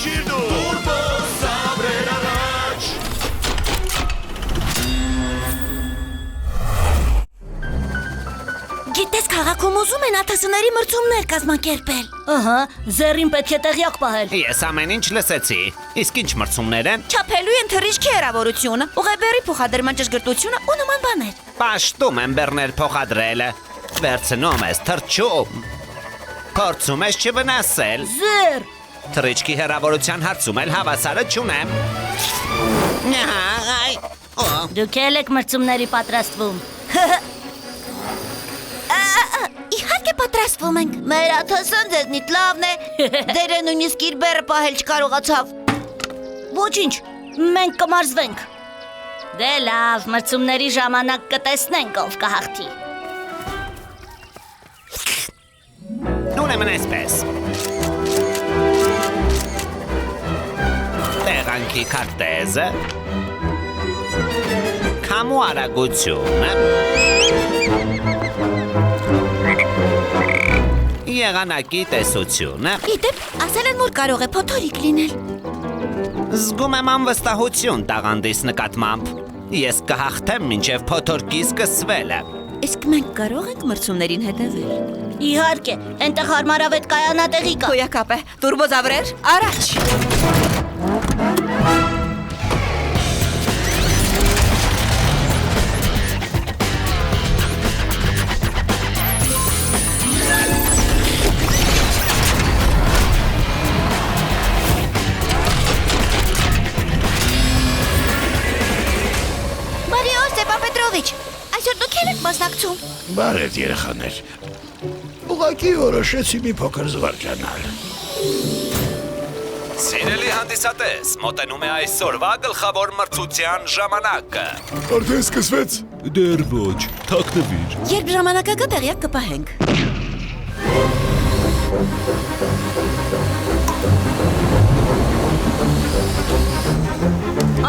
Հիշիր դու Տուրբոզավրեր առաջ Գիտես քաղաքում ուզում են աթասների մրցումներ կազմակերպել Ահա, Զերին պետք է տեղյակ պահել Ես ամեն ինչ լսեցի Իսկ ինչ մրցումներ են Չափելու են թռիչքի հեռավորությունը, ուղեբեռի փոխադրման ճշգրտությունը ու նման բաներ Պաշտում եմ բեռներ փոխադրելը Վերցնում ես թռչում Փորձում ես չվնասել Զեր Թռիչքի հեռավորության հարցում էլ հավասարը չունեմ Դուք էլ եք մրցումների պատրաստվում Իհարկե պատրաստվում ենք Մեր աթասան ձեզնից լավն է Դերը նույնիսկ իր բեռը պահել չկարողացավ Ոչինչ, մենք կմարզվենք Դե լավ, մրցումների ժամանակ կտեսնենք ով կհաղթի Ուրեմն այսպես Տեղանքի քարտեզը Քամու արագությունը Եղանակի տեսությունը Իդեպ, ասել են, որ կարող է փոթորիկ լինել Զգում եմ անվստահություն տաղանդիս նկատմամբ Ես կհաղթեմ մինչև փոթորկի սկսվելը Իսկ մենք կարող ենք մրցումներին հետևել Իհարկե, այնտեղ հարմարավետ կայանատեղի կա Հոյակապ է, Տուրբոզավրեր, առաջ Այսօր դուք եք մասնակցում Բարև երեխաներ Ուղղակի որոշեցի մի փոքր զվարճանալ Սիրելի հանդիսատես, մոտենում է այսօրվա գլխավոր մրցության ժամանակը Արդեն սկսվեց Դեռ ոչ, թաքնվիր Երբ ժամանակակը տեղյակ կպահենք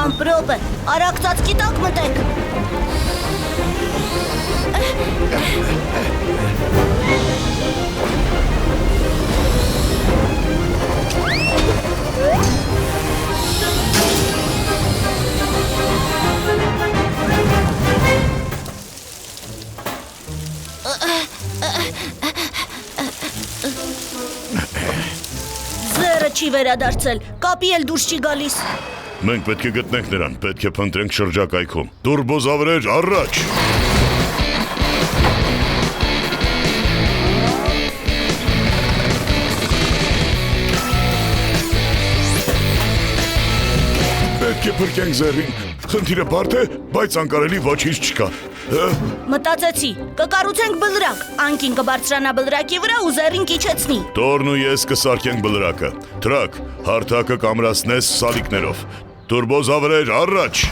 Ամպրոպ է, արագ ծածկի տակ մտենք Զերը չի վերադարձել, կապի էլ դուրս չի գալիս Մենք պետք է գտնենք նրան, պետք է փնտրենք շրջակայքում Տուրբոզավրեր, առաջ Պետք է փրկենք Զերին Խնդիրը բարդ է, բայց անկարելի ոչինչ չկա Մտածեցի, կկառուցենք բլրակ Անկին կբարձրանա բլրակի վրա ու Զերին կիչեցնի Տորն ու ես կսարքենք բլրակը Թրակ, հարթակը կամրացնես սալիկներով Տուրբոզավրեր, առաջ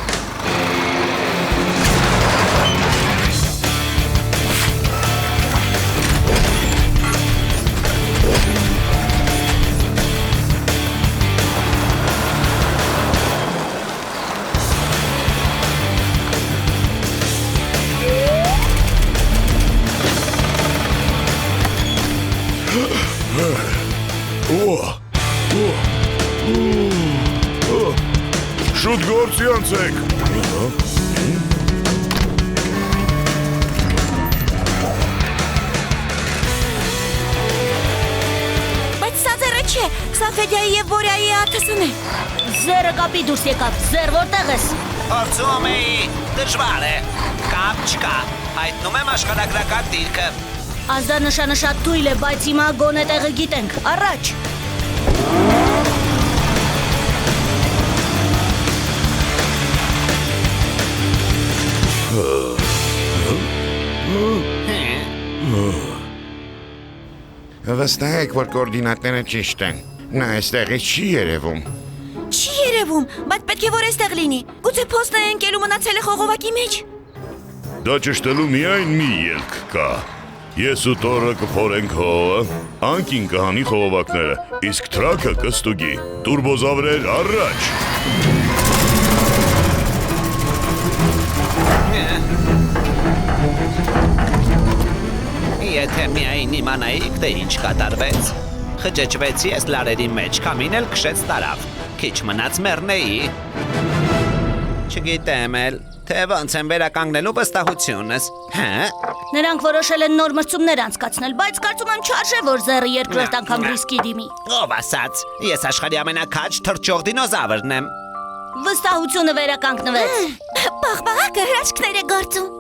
Շուտ գործի անցեք Բայց սա ձերը չէ, սա Ֆեդյայի և Որյայի աթասն է Զերը կապի դուրս եկավ, Զեր որտեղ ես Փորձում էի, դժվար է Կապ չկա, հայտնում եմ աշխարհագրական դիրքը Ազդանշանը շատ թույլ է, բայց հիմա գոնե տեղը գիտենք, առաջ Վստահ եք, որ կորդինատները ճիշտ են Նա այստեղից չի երևում Չի երևում, բայց պետք է որ այստեղ լինի Գուցե փոստն է ընկել ու մնացել է խողովակի մեջ Դա ճշտելու միայն մի ելք կա Ես ու Տորը կփորենք հողը Անկին կհանի խողովակները Իսկ թրակը կստուգի Տուրբոզավրեր, առաջ Եթե միայն իմանայիք, թե ինչ կատարվեց Խճճվեցի ես լարերի մեջ, կամին էլ քշեց տարավ։ Քիչ մնաց մեռնեի։ Չգիտեմ էլ, թե ոնց եմ վերականգնելու վստահությունս։ Հա։ Նրանք որոշել են նոր մրցումներ անցկացնել, բայց կարծում եմ չարժե, որ զեռը երկրորդ անգամ ռիսկի դիմի։ Ով ասաց, ես աշխարհի ամենակաջ թռչող դինոզավրն եմ։ Վստահությունը վերականգնվեց։ Պաղպաղակը հրաշքներ է գործում։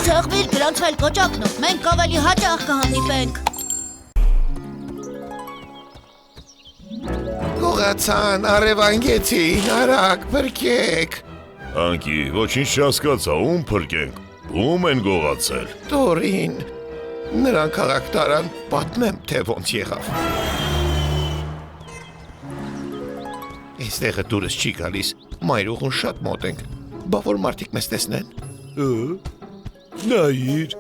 Սեղմիր գրանցվել կոճակնով, մենք ավելի հաճախ կհանդիպենք։ Գողացան, արևանգեցին, արագ, բրկեք։ Անկի, ոչինչ չհասկացա, ում փրկենք։ Ում են գողացել։ Տորին, նրան քաղաք տարան, պատմեմ, թե ոնց եղավ։ Այստեղը դուրս չի գալիս, մայրուղուն շատ մոտ ենք, բա որ մարդիկ մեզ տեսնեն։ Նայիր։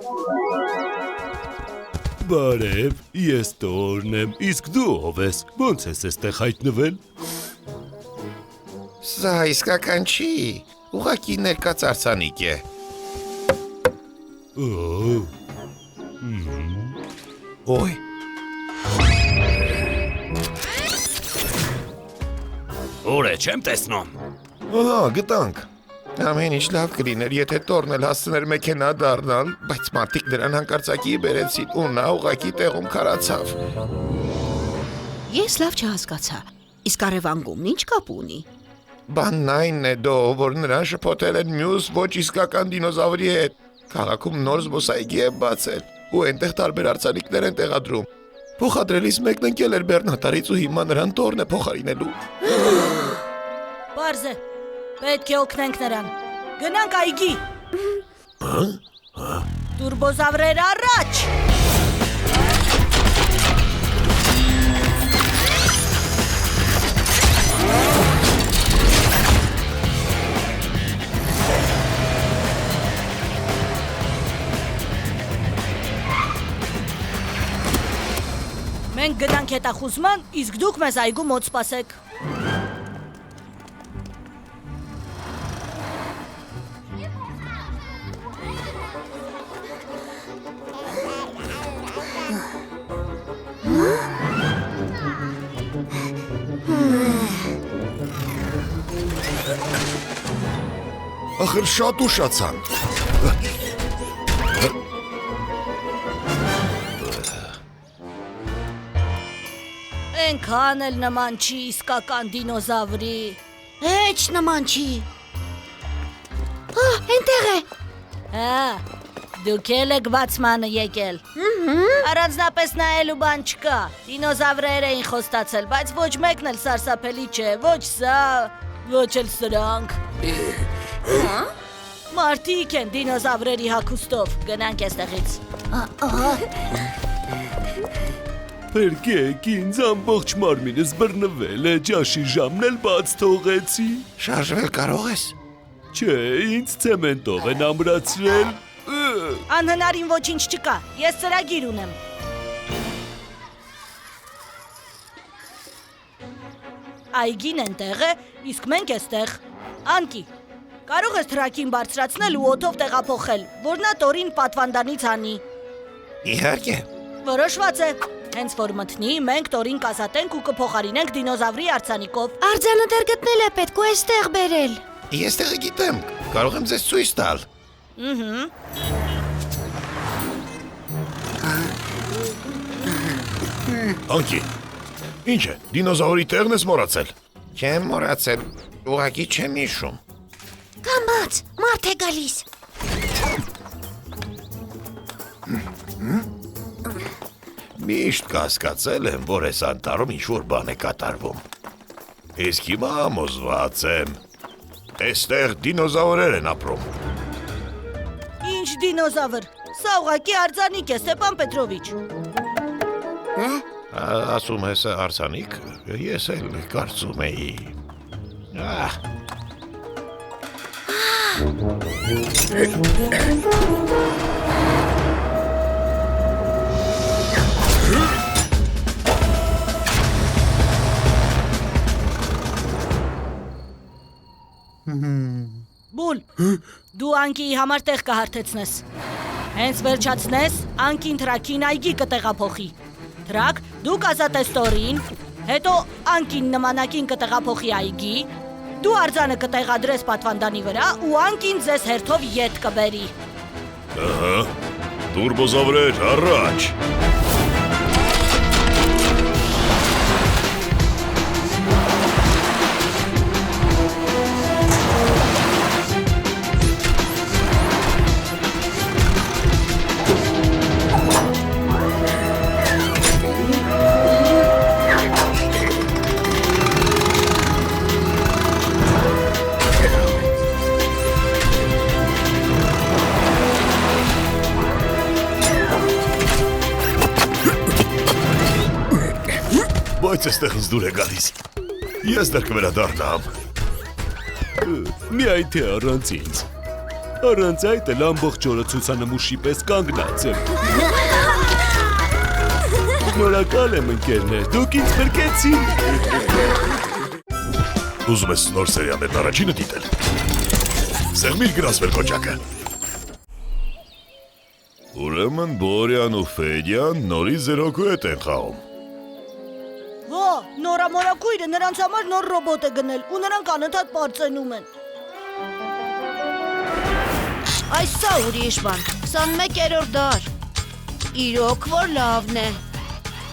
Բարև, ես Տորն եմ, իսկ դու ով ես, ոնց ես էստեղ հայտնվել։ Սա իսկական չի, ուղղակի ներկած արձանիկ է։ Ոյ։ Ուր է, չեմ տեսնում։ Ահա, գտանք։ Ամեն ինչ լավ կլիներ, եթե Տորն էլ հասցներ մեքենա դառնալ, բայց մարդիկ նրան հանկարծակի բերեցին ու նա ուղղակի տեղում քարացավ։ Ես լավ չհասկացա, իսկ արևանգումն ինչ կապ ունի։ Բանն այն է դո, որ նրան շփոթել են մյուս ոչ իսկական դինոզավրի հետ։ Քաղաքում նոր զբոսայգի է բացել ու այնտեղ տարբեր արձանիկներ են տեղադրում։ Փոխադրելիս մեկն ընկել էր բեռնատարից ու հիմա նրան Տորն է փոխարինելու։ Պարզ է, պետք է օգնենք նրան։ Գնանք այգի։ Տուրբոզավրեր առաջ։ Մենք գնանք հետախուզման, իսկ դուք մեզ այգու մոտ սպասեք։ Ախր շատ ուշացան։ Ենքան էլ նման չի իսկական դինոզավրի։ Հեչ նման չի։ Ենտեղ է։ Հա, դուք էլ եք բացմանը եկել։ Առանձնապես նայելու բան չկա։ Դինոզավրեր էին խոստացել, բայց ոչ մեկն էլ սարսափելի չէ, ոչ սա, ոչ էլ սրանք։ Մարդիկ են դինոզավրերի հագուստով, գնանք էստեղից։ Փրկեք ինձ, ամբողջ մարմինս բռնվել է, ճաշի ժամն էլ բաց թողեցի։ Շարժվել կարող ես։ Չէ, ինձ ցեմենտով են ամրացրել։ Անհնարին ոչինչ չկա, ես ծրագիր ունեմ։ Այգին ենտեղ է, իսկ մենք էստեղ։ Անկի, կարող ես թրակին բարձրացնել ու օդով տեղափոխել, որ նա Տորին պատվանդանից հանի։ Իհարկե։ Որոշված է։ Հենց որ մտնի, մենք Տորին կազատենք ու կփոխարինենք դինոզավրի արձանիկով։ Արձանը դեռ գտնել է, պետք ու էստեղ բերել։ Ես տեղը գիտեմ, կարող եմ ձեզ ցույց տալ։ Անկի, ինչ է, դինոզավրի տեղն ես մոռացել։ Չեմ մոռացել, ուղղակի չեմ հիշում։ Կամաց, մարդ է գալիս։ Միշտ կասկածել եմ, որ այս անտառում ինչ-որ բան է կատարվում։ Իսկ հիմա համոզված եմ, այստեղ դինոզավրեր են ապրում։ Ինչ դինոզավր։ Սա ուղղակի արձանիկ է, Ստեփան Պետրովիչ։ Ասում ես արձանիկ, ես էլ կարծում էի։ Բուլ, դու անկիի համար տեղ կհարթեցնես։ Հենց վերջացնես, անկին թրակին այգի կտեղափոխի։ Թրակ, դու կազատես տորին, հետո անկին նմանակին կտեղափոխի այգի, դու արձանը կտեղադրես պատվանդանի վրա ու անկին ձեզ հերթով ետ կբերի։ Ահա, տուրբոզավրեր, առաջ։ Բայց այստեղ ինձ դուր է գալիս։ Ես դեռ կվերադառնամ։ Միայն թե առանց ինձ։ Առանց այդ էլ ամբողջ օրը ցուցանմուշի պես կանգնած եմ։ Շնորհակալ եմ ընկերներ, դուք ինձ փրկեցիք։ Ուզում ես նոր սերիաներն առաջինը դիտել։ Սեղմիր գրասվել կոճակը։ Ուրեմն Բորյան ու Ֆեդյան նորից զերոքու հետ են խաղում։ Ո, նորամորակույրը նրանց համար նոր ռոբոտ է գնել ու նրանք անընդհատ պարծենում են։ Այս սա ուրիշ բան։ 21-րդ դար։ Իրոք որ լավն է։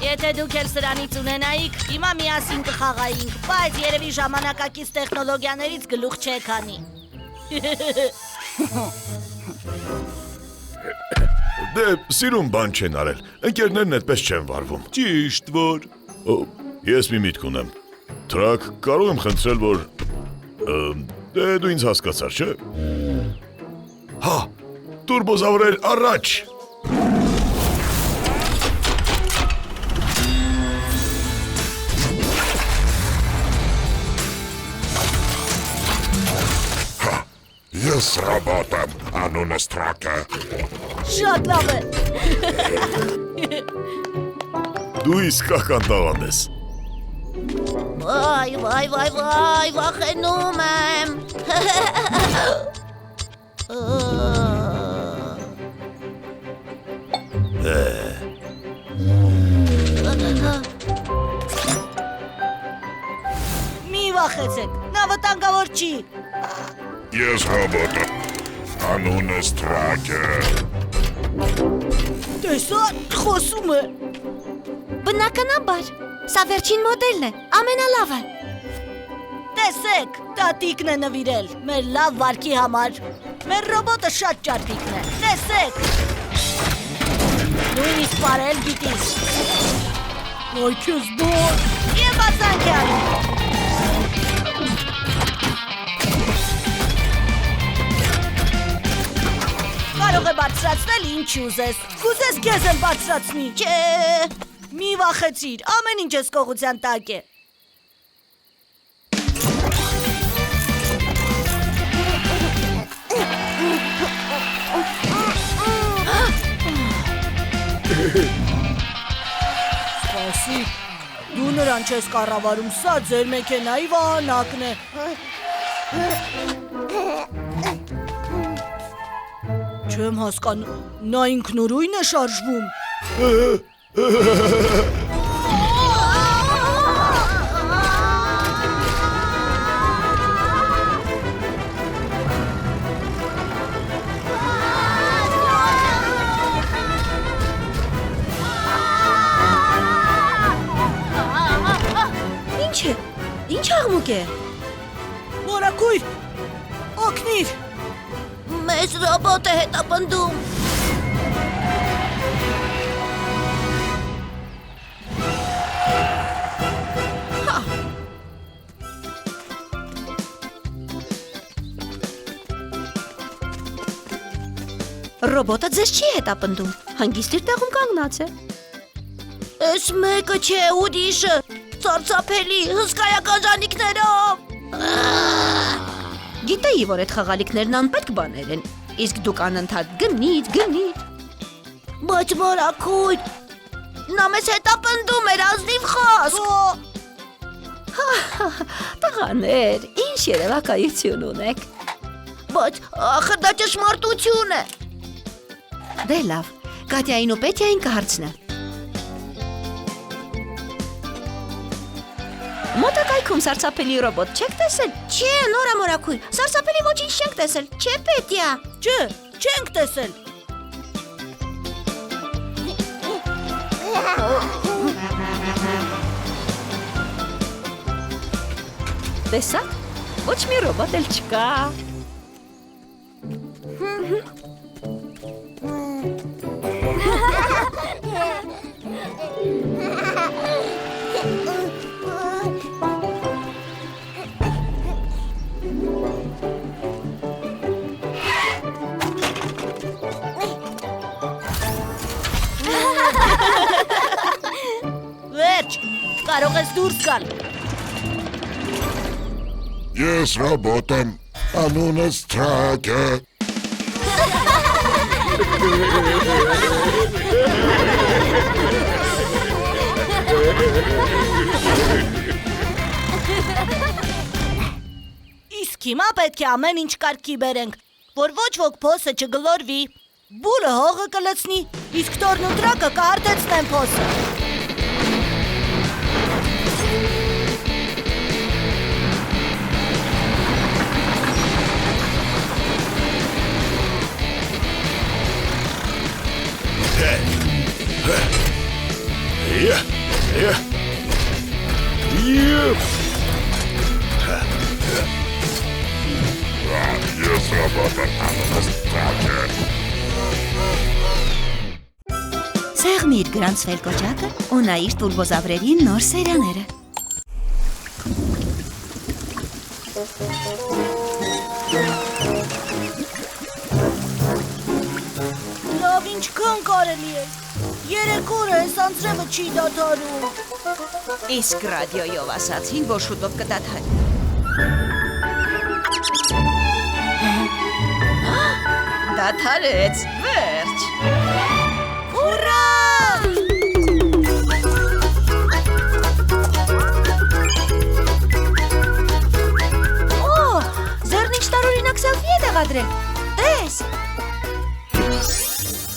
Եթե դուք էլ սրանից ունենայիք, հիմա միասին կխաղայինք, բայց երևի ժամանակակից տեխնոլոգիաներից գլուխ չեք անի։ Դե, սիրուն բան չեն արել, ընկերներն այդպես չեն վարվում։ Ճիշտ որ։ Ես մի միտք ունեմ։ Թրակ, կարող եմ խնդրել, որ… Դե, դու ինձ հասկացար, չէ՞։ Հա, տուրբոզավրեր, առաջ։ Ես ռոբոտ եմ, անունս Թրակ է։ Շատ լավ է։ Դու իսկական տաղանդ ես։ Վայ, վայ, վայ, վայ, վախենում եմ։ Մի վախեցեք, նա վտանգավոր չի։ Ես ռոբոտ եմ, անունս Թրակ է։ Տեսա, խոսում է։ Բնականաբար, սա վերջին մոդելն է, ամենալավը։ Տեսեք, տատիկն է նվիրել, մեր լավ վարքի համար։ Մեր ռոբոտը շատ ճարպիկն է, տեսեք։ Նույնիսկ պարել գիտիս։ Ոյ քեզ բոր։ Եվ բացանք է անում։ Կարող է բարձրացնել ինչ ուզես։ Կուզես քեզ եմ բարձրացնի։ Չէ։ Մի վախեցիր, ամեն ինչ ես կողության տակ է։ Սպասի, դու նրան չես կառավարում, սա ձեր մեքենայի վահանակն է։ Չեմ հասկանում, նա ինքնուրույն է շարժվում։ Ինչ է։ Ինչ աղմուկ է։ Մորակույր, օգնիր։ Մեզ ռոբոտ է հետապնդում։ Ռոբոտը ձեզ չի հետապնդում։ Հանգիստ իր տեղում կանգնած է։ Էս մեկը չէ, ուրիշը, ծարծափելի, հսկայական ժանիքներով։ Գիտեի, որ այդ խաղալիքներն անպետք բաներ են, իսկ դուք անընդհատ գնիդ։ Բայց մորակույր, նա մեզ հետապնդում էր ազնիվ խոսք։ Տղաներ, ինչ երևակայություն ունեք։ Բայց ախր դա ճշմարտություն է։ Դե լավ, Կատյային ու Պետյային կհարցնեմ։ Մոտակայքում սարսափելի ռոբոտ չեք տեսել։ Չէ, Նորա մորակույր, սարսափելի ոչինչ չենք տեսել, չէ Պետյա։ Չէ, չենք տեսել։ Տեսա՞ք, ոչ մի ռոբոտ էլ չկա։ Վերջ, կարող ես դուրս գալ։ Ես ռոբոտ եմ, անունս Թրակ է։ Իսկ հիմա պետք է ամեն ինչ կարգի բերենք, որ ոչ ոք փոսը չգլորվի։ Բուլը հողը կլցնի, իսկ տորն ու տրակը կհարդեցնեն փոսը։ Ես ռոբոտ եմ, անունս Թրակ է։ Սեղմի իր գրանցվել կոճակը ու նայիր տուրբոզավրերի նոր սերիաները։ Լավ, ինչքան կարելի է։ 3 օր է, այս անձրևը չի դադարում։ Իսկ ռադիոյով ասացին, որ շուտով կդադարի։ Դադարեց, վերջ։ Ուռա! Ձեռնիչ տարօրինակ սելֆի է տեղադրել։ Տես։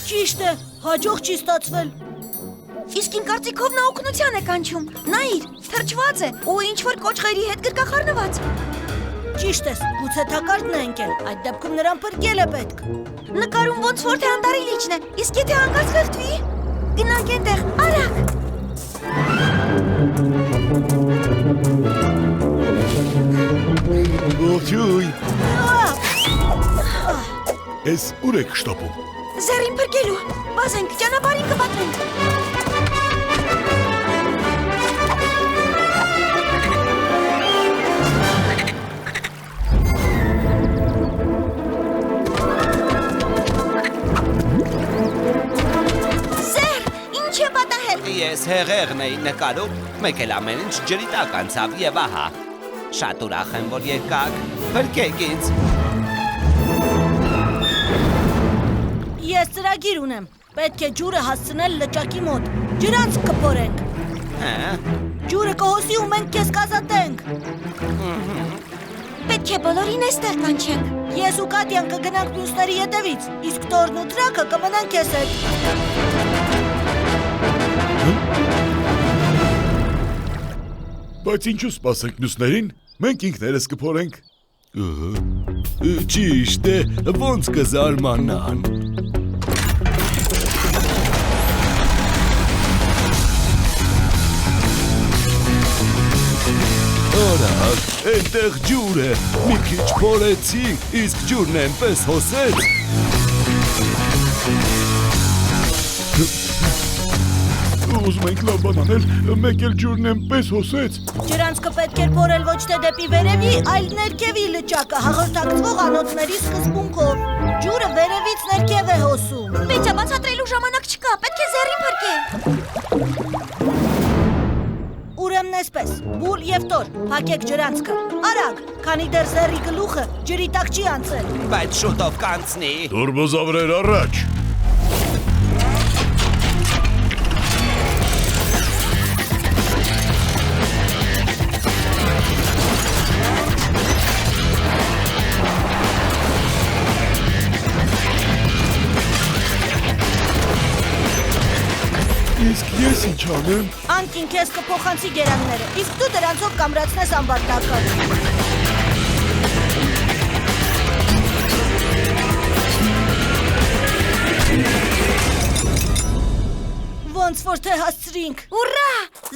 Ճիշտ է, հաջող չի ստացվել։ Իսկ իմ կարծիքով նա օգնության է կանչում։ Նայիր, թրջված է ու ինչ-որ կոճղերի հետ գրկախառնված։ Ճիշտ ես, գուցե թակարդն է ընկել, այդ դեպքում նրան փրկել է պետք։ Նկարում ոնց որ թե անտարի լիճն է, իսկ եթե հանկարծ խեղդվի, գնանք այնտեղ, արագ։ Ողջույն։ Ես ուր եք շտապում։ Զեռին փրկելու, բազենք, ճանապարհին կպատվենք։ Զեր, ինչ է պատահել։ Ես հեղեղն էի նկարում, մեկ էլ ամեն ինչ ջրի տակ անցավ եւ ահա։ Շատ ուրախ եմ, որ եկաք, փրկեք ինձ։ Ես ծրագիր ունեմ, պետք է ջուրը հասցնել լճակի մոտ, ջրանց կփորենք։ Ջուրը կհոսի ու մենք քեզ կազատենք։ Պետք է բոլորին այստեղ կանչենք։ Ես ու Կատյան կգնանք մյուսների հետևից, իսկ տորն ու տրակը կմնան քեզ հետ։ Բայց ինչու սպասենք մյուսներին, մենք ինքներս կփորենք։ Ճիշտ է, ոնց կզարմանան։ Օրակ, այնտեղ ջուր է, մի քիչ փորեցի, իսկ ջուրն այնպես հոսեց։ Ուզում ենք լավ բան անել, մեկ էլ ջուրն այնպես հոսեց։ Ջրանցքը պետք էր փորել ոչ թե դեպի վերևի, այլ ներքևի լճակը հաղորդակցվող անոթների սկզբունքով։ Ջուրը վերևից ներքև է հոսում։ Պետք է բացատրելու ժամանակ չկա, պետք է զեռին փրկել։ Ուրեմն էսպես. բուլ եւ տոր, փակեք ջրանցքը։ Արագ, քանի դեռ զերի գլուխը ջրի տակ չի անցել։ Բայց շուտով կանցնի։ Տուրբոզավրեր առաջ։ Իսկ ես ինչ անեմ։ Անկին քեզ կփոխանցի գերանները, իսկ դու դրանցով կամրացնես ամբարտակը։ Ոնց որ թե հասցրինք։ Ուռա,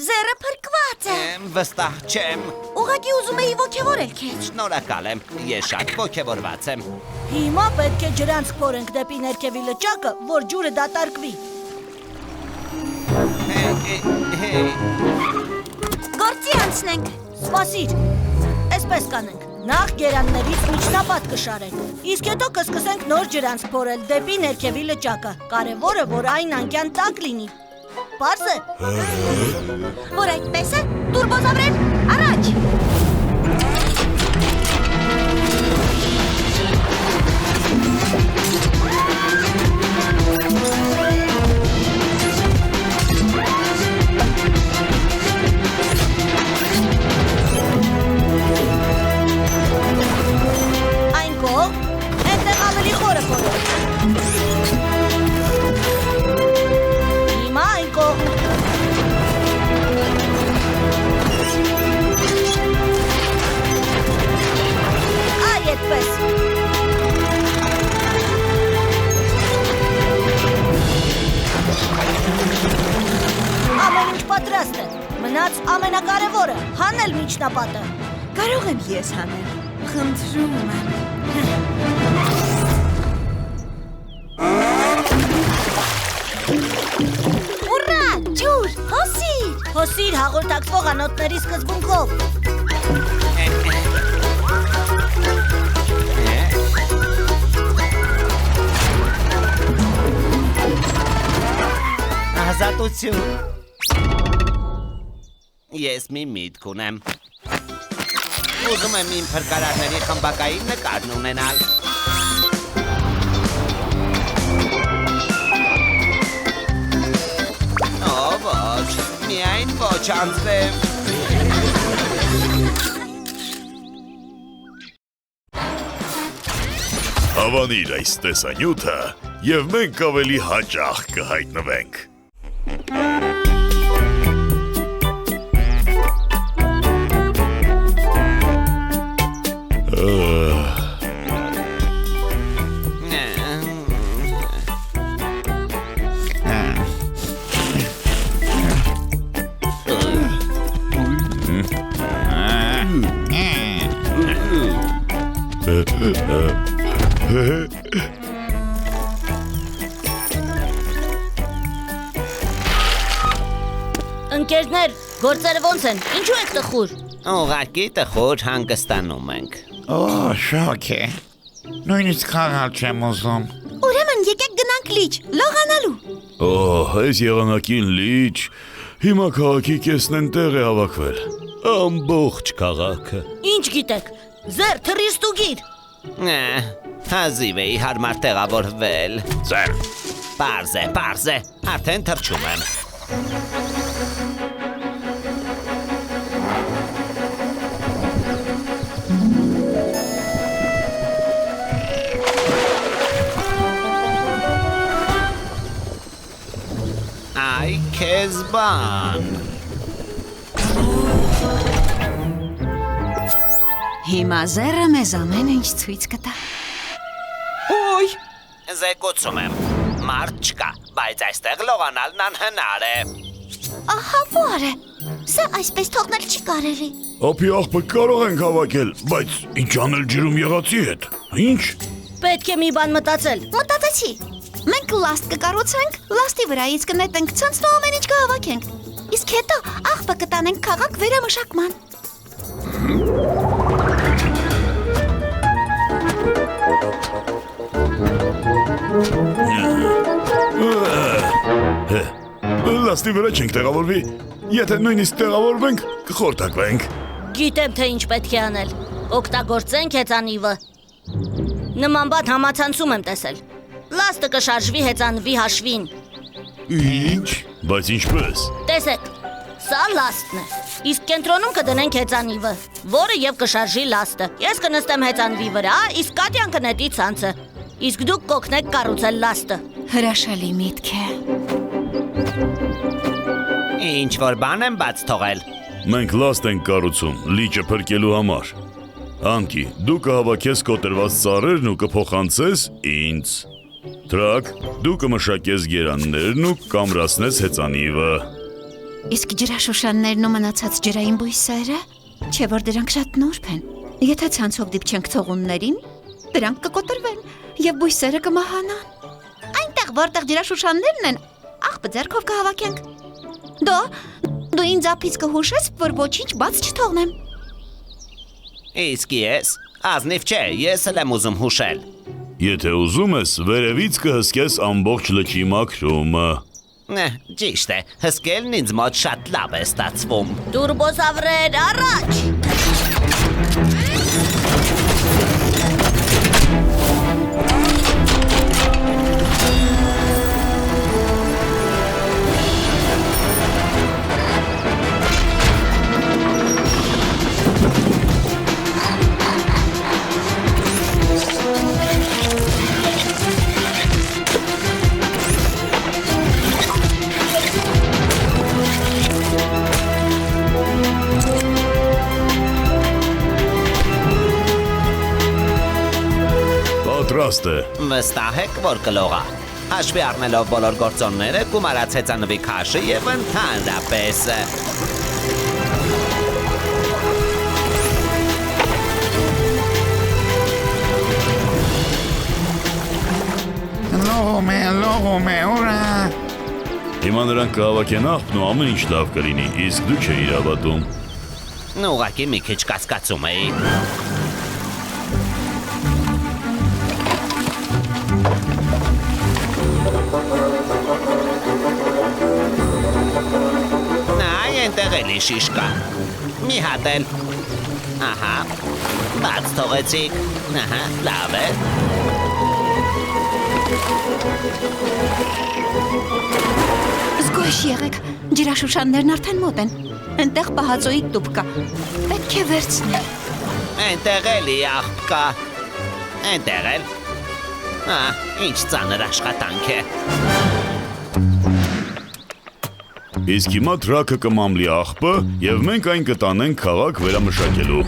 զերը փրկված է։ Վստահ չեմ։ Ուղղակի ուզում էի ոգևորել քեզ։ Շնորհակալ եմ։ Ես շատ ոգևորված եմ։ Հիմա պետք է ջրանցք փորենք դեպի ներքևի լճակը, որ ջուրը դատարկվի։ Գործի անցնենք։ Սպասիր։ Այսպես կանենք։ Նախ գերաններից միջնապատ կշարենք։ Իսկ հետո կսկսենք նոր ջրանցք փորել դեպի ներքևի լճակը։ Կարևորը, որ այն անկյան տակ լինի։ Պարզ է։ Որ այդպես է, տուրբոզավրեր, առաջ։ Այն կողմ, այնտեղ ավելի խորը փորել։ Հիմա այն կողմ։ Այ այդպես։ Ամեն ինչ պատրաստ է։ Մնաց ամենակարևորը՝ հանել միջնապատը։ Կարող եմ ես հանել։ Խնդրում եմ։ Ուռա, ջուր, հոսիր։ Հոսիր հաղորդակցվող անոթների սկզբունքով։ Ազատություն։ Ես մի միտք ունեմ։ Ուզում եմ իմ փրկարարների խմբակային նկարն ունենալ։ Ոչ, միայն ոչ անձրև։ Հավանիր այս տեսանյութը, եւ մենք ավելի հաճախ կհայտնվենք։ Ընկերներ, գործերը ոնց են, ինչու եք տխուր։ Ուղղակի տխուր հանգստանում ենք։ Շոք է։ Նույնիսկ խաղալ չեմ ուզում։ Ուրեմն եկեք գնանք լիճ, լողանալու։ Այս եղանակին լիճ, հիմա քաղաքի կեսն են տեղ է հավաքվել։ Ամբողջ քաղաքը։ Ինչ գիտեք, զեր թռիր ստուգիր։ Հազիվ էի հարմար տեղավորվել։ Ձեր։ Պարզ է, արդեն թռչում եմ։ Այ քեզ բան։ Հիմա զերը մեզ ամեն ինչ ցույց կտա։ Ոյ, Զեկուցում եմ։ Մարդ չկա, բայց այստեղ լողանալն անհնար է։ ահա որ է։ Սա այսպես թողնել չի կարելի։ Ափի աղբը կարող ենք հավաքել, բայց ինչ անել ջրում եղածի հետ։ Ինչ։ Պետք է մի բան մտածել։ Մտածեցի։ Մենք լաստ կկառուցենք, լաստի վրայից կնետենք ցանցն ու ամեն ինչ կհավաքենք։ Իսկ հետո աղբը կտանենք քաղաք վերամշակման։ Լաստի վրա չենք տեղավորվի։ Եթե նույնիսկ տեղավորվենք, կխորտակվենք։ Գիտեմ, թե ինչ պետք է անել։ Օգտագործենք հեծանիվը։ Նման բան համացանցում եմ տեսել։ Լաստը կշարժվի հեծանվի հաշվին։ Ինչ? Բայց ինչպես։ Տեսեք, սա լաստն է։ Իսկ կենտրոնում կդնենք հեծանիվը, որը եւ կշարժի լաստը։ Ես կնստեմ հեծանվի վրա, իսկ Կատյան կնետի ցանցը։ Իսկ դուք կօգնեք կառուցել լաստը։ Հրաշալի միտք է։ Ինչ որ բան եմ բաց թողել։ Մենք լաստ ենք կառուցում լիճը փրկելու համար։ Անկի, դու կհավաքես կոտրված ծառերն ու կփոխանցես ինձ։ Տրակ, դու կմշակես գերաններն ու կամրացնես հեծանիվը։ Իսկ ջրաշուշաններն ու մնացած ջրային բույսերը, չէ որ դրանք շատ նուրբ են։ Եթե ցանցով դիպչենք ցողուններին, դրանք կկոտրվեն եւ բույսերը կմահանան։ Այնտեղ որտեղ ջրաշուշաններն են, աղբը ձեռքով կհավաքենք։ Դու ինձ ափից կհուշես, որ ոչինչ բաց չթողնեմ։ Իսկ ես, ազնիվ չէ, ես էլ եմ ուզում հուշել։ Եթե ուզում ես, վերևից կհսկես ամբողջ լճի մաքրումը։ Ճիշտ է, հսկելն ինձ մոտ շատ լավ է ստացվում։ Տուրբոզավրեր, առաջ։ Պատրաստ է։ Վստահ եք, որ կլողա։ Հաշվի առնելով բոլոր գործոնները, գումարած հեծանվի քաշը եւ ընդհանրապես։ Լողում է, ուրա։ Հիմա նրանք կհավաքեն աղբն ու ամեն ինչ լավ կլինի, իսկ դու չէիր հավատում։ Ուղղակի մի քիչ կասկածում էի։ Այ այնտեղ էլի շիշ կա։ Մի հատ էլ։ Ահա, բաց թողեցիք։ Ահա, լավ է։ Զգույշ եղեք, ջրաշուշաններն արդեն մոտ են։ Այնտեղ պահածոյի տուփ կա։ Պետք է վերցնել։ Այնտեղ էլի աղբ կա։ Այնտեղ էլ։ Ինչ ծանր աշխատանք է։ Իսկ հիմա տրակը կմամլի աղբը եւ մենք այն կտանենք քաղաք վերամշակելու։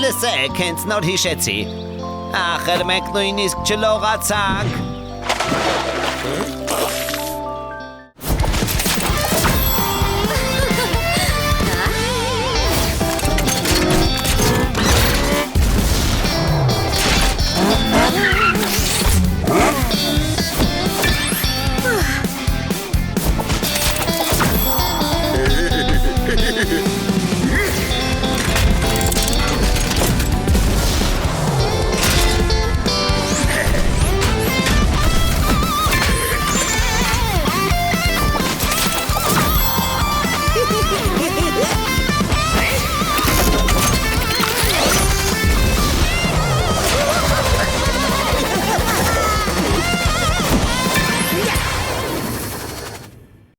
Լսեք, հենց նոր հիշեցի։ Ախր մենք նույնիսկ չլողացանք։